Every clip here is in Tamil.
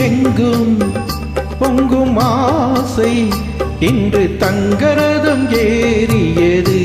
எங்கும் பொங்கும் ஆசை இன்று தங்கரதம் ஏறியது.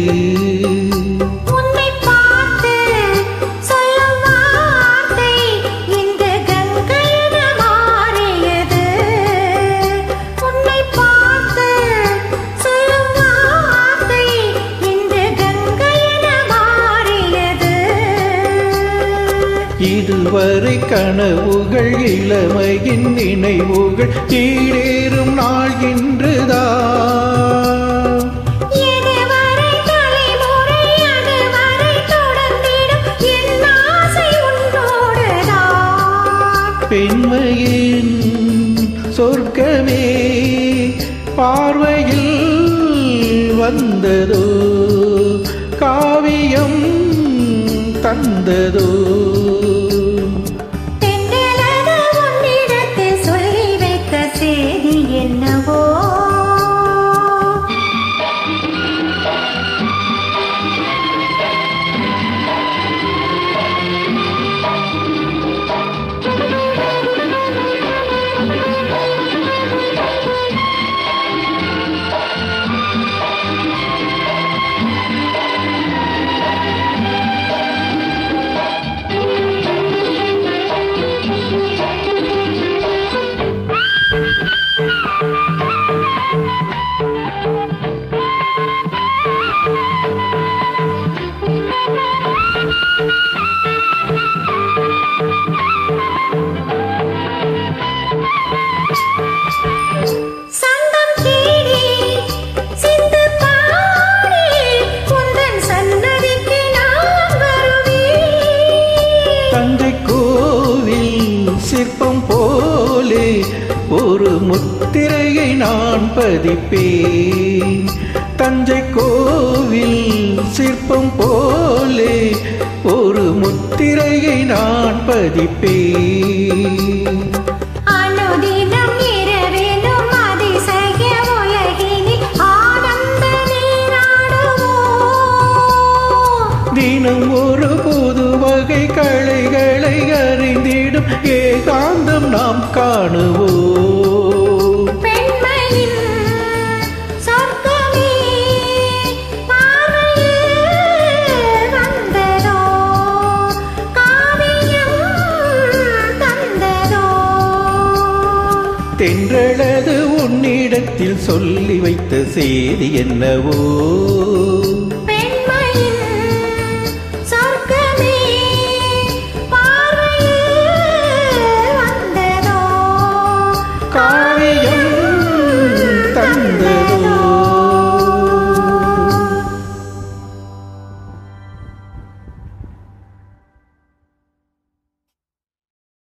இதுவரை கனவுகள் இளமையின் நினைவுகள் ஈடேறும் நாள் இன்றுதான். பெண்மையின் சொர்க்கமே பார்வையில் வந்ததோ, காவியம் தந்ததோ. சிற்பம் போலே ஒரு முத்திரையை நான் பதிப்பேன். தஞ்சை கோவில் சிற்பம் போலே ஒரு முத்திரையை நான் பதிப்பேன். தினம் ஒரு புது வகை கலைகளை அறிந்திடும் ஏகாந்தம் நாம் காணுவோம். பெண்மையின் சொர்க்கமே பார்வையில் வந்ததோ, காவியம் தந்ததோ. தென்றலது உன்னிடத்தில் சொல்லி வைத்த செய்தி என்னவோ. காவியம் தந்ததோ.